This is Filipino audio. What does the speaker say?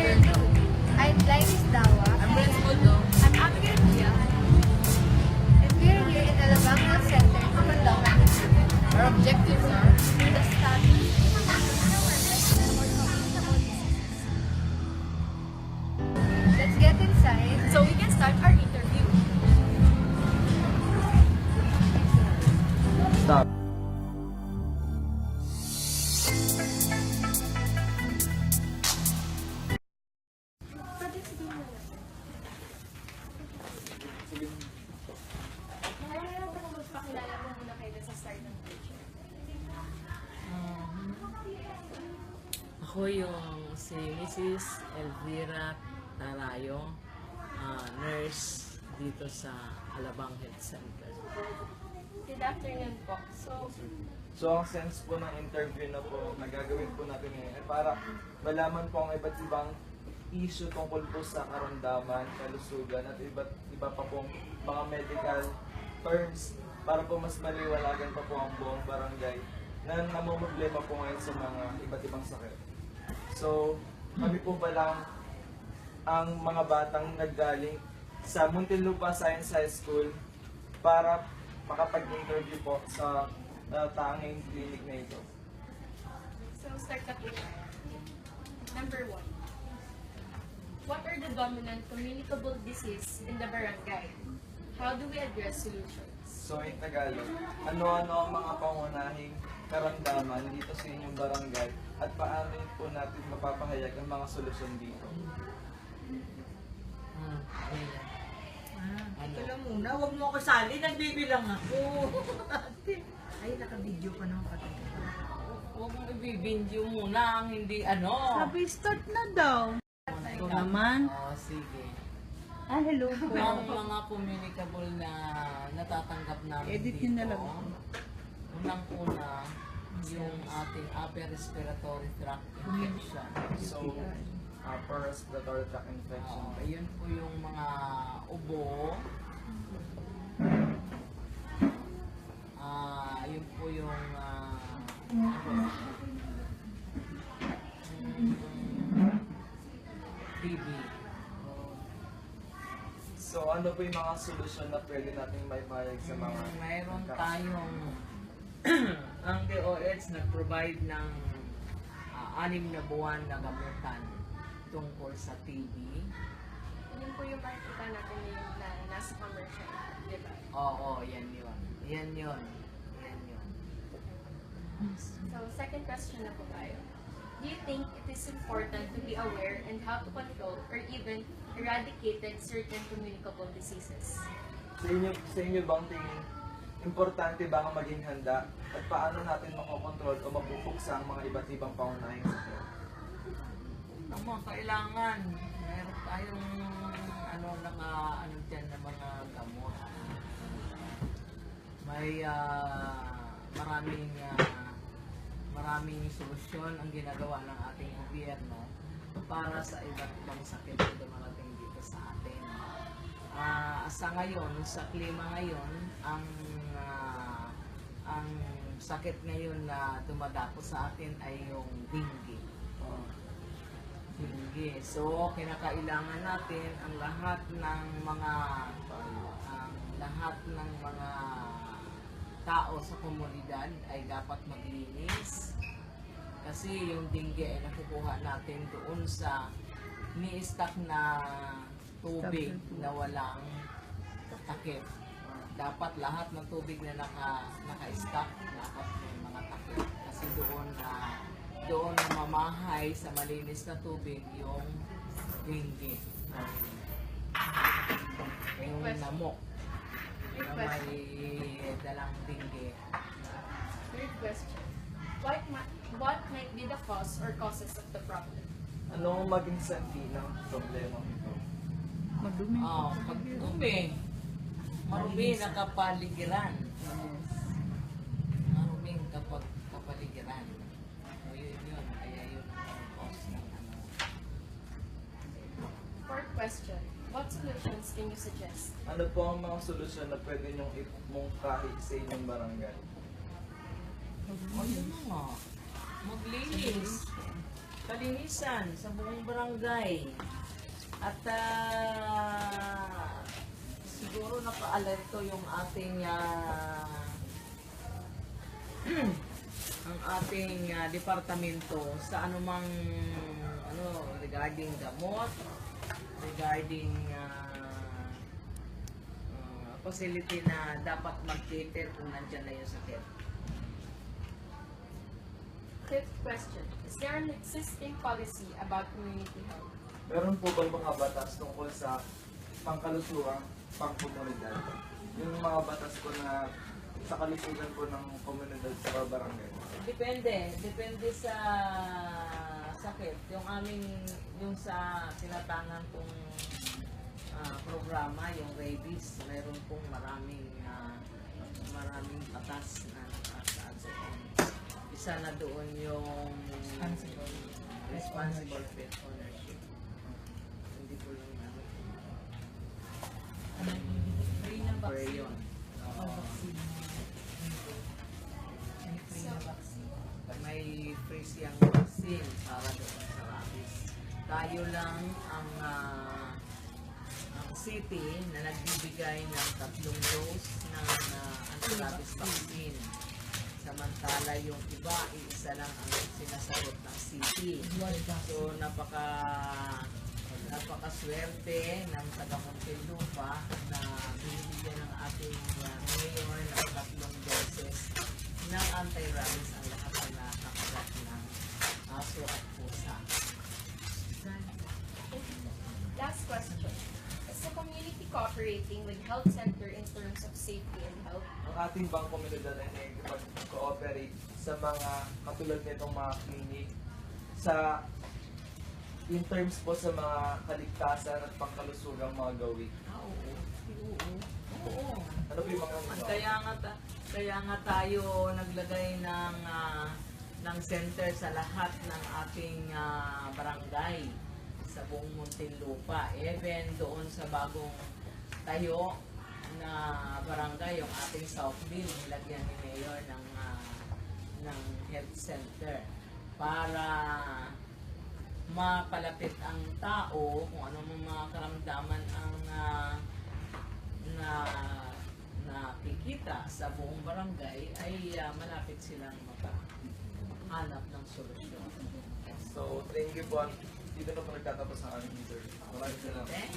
I'm Glynis Dawa. I'm Renz Mundo. I'm Abigail Pia. And we're here in Alabang Health Center to conduct an experiment. Our objectives are The study Let's get inside. so we can start our interview. Stop. Pakilala mo muna kayo sa start ng picture. Ako yung si Mrs. Elvira Tarayo, nurse dito sa Alabang Health Center. Good afternoon po. So, ang sense po ng interview na po na gagawin po natin ngayon ay para malaman po ang iba't ibang issue tungkol po sa karamdaman, kalusugan at iba pa pong mga medical terms para po mas maliwanagan pa po ang buong barangay na namumblema po ngayon sa mga iba't ibang sakit. So, kami po ba lang ang mga batang naggaling sa Muntinlupa Science High School para makapag-interview po sa tanging clinic na ito. So, start na po. Number 1. What are the dominant communicable disease in the barangay? How do we address solutions? So, in Tagalog, ano-ano ang mga pangunahing karamdaman dito sa inyong barangay at paano po natin mapapahayag ang mga solusyon dito? Ito lang muna, huwag mo ako sali, nagbibilang ako. Ay, naka-video pa ng kapatid. Huwag mong ibibindyo muna ang hindi ano. Sabi, start na daw. Ito naman. Oo, sige. Ah, hello po. Ang mga communicable na natatanggap namin Edit dito. yun na lang. Unang-una, yung ating upper respiratory tract infection. So, upper respiratory tract infection. Yun po yung mga ubo. Yun po yung TB. So, ano po yung mga solusyon na pwede natin may pahayag sa mga Mayroon tayong ang DOH nag-provide ng 6 na buwan na gamutan tungkol sa TB. Yun po yung makikita natin yung na nasa commercial. Diba? Oo, yan yun. Yan yun. Yan yun. So, second question na po tayo. Do you think it is important to be aware and how to control or even eradicated certain communicable diseases? Sa inyo bang tingin, importante ba ang maging handa at paano natin makokontrol o mapupuksa ang mga iba't ibang pangunahing sakit? Ang mga kailangan, meron tayong ano dyan na mga gamot. May maraming solusyon ang ginagawa ng ating gobyerno para sa iba't ibang sakit na dumarating dito sa atin. Sa ngayon, sa klima ngayon, ang sakit ngayon na dumadapo sa atin ay yung dengue. Dengue. So, kinakailangan natin ang lahat ng mga tao sa komunidad ay dapat maglinis kasi yung dengue ay nakukuha natin doon sa ni-stock na tubig na walang takip. Dapat lahat ng tubig na naka-stock dapat may mga takip kasi doon namamahay sa malinis na tubig yung dengue. Yung namok na may dalang dengue. Third question. What might be the cause or causes of the problem? Ano ang maging sanhi ng problema ito? Madumi. Pagdumi. Marumi na kapaligiran. Maruming kapaligiran. So, yun. Kaya yun ang cause ng ano. Fourth question. What solutions can you suggest? Ano po ang mga solusyon na pwede niyong imungkahi sa inyong barangay? Ayun nga. Maglinis. kalinisan sa buong barangay. At siguro naka-alerto yung ating ang ating departamento sa anumang regarding gamot, regarding facility na dapat mag-cater kung nandyan na yung sakit. Fifth question. Is there an existing policy about community health? Meron po bang mga batas tungkol sa pangkalusugang pangkomunidad? Yung mga batas po na sa kalusugan po ng komunidad sa barangay. Depende sa sakit. Yung sa tinatangan kong programa, yung rabies, mayroon pong maraming batas na nakasaad doon. Isa na doon yung responsible pet ownership. Hindi ko lang Free na per vaccine. yun. May free siyang vaccine para doon sa rabies. Tayo lang ang city na nagbibigay ng 3 dose ng anti-rabies vaccine. Samantala yung iba, isa lang ang sinasagot ng city. So napakaswerte ng taga Muntinlupa na binibigyan ng ating mayor ng 3 doses ng anti-rabies ang lahat ng nakakagat ng aso at pusa. Last question. Is the community cooperating with health center in terms of safety and health? Ang ating bang komunidad ay nakikipag-cooperate sa mga katulad nitong mga clinic in terms po sa mga kaligtasan at pangkalusugang mga gawi. Oo. Ano po yung mga At kaya nga tayo naglagay ng center sa lahat ng ating barangay sa buong Muntinlupa. Even doon sa bagong tayo na barangay, yung ating Southville, nilagyan ni Mayor ng health center para mapalapit ang tao kung ano mga karamdaman ang nakikita sa buong barangay ay malapit silang makahanap ng solusyon. So, thank you po. Dito na po nagtatapos ang aming interview. Maraming salamat. Thank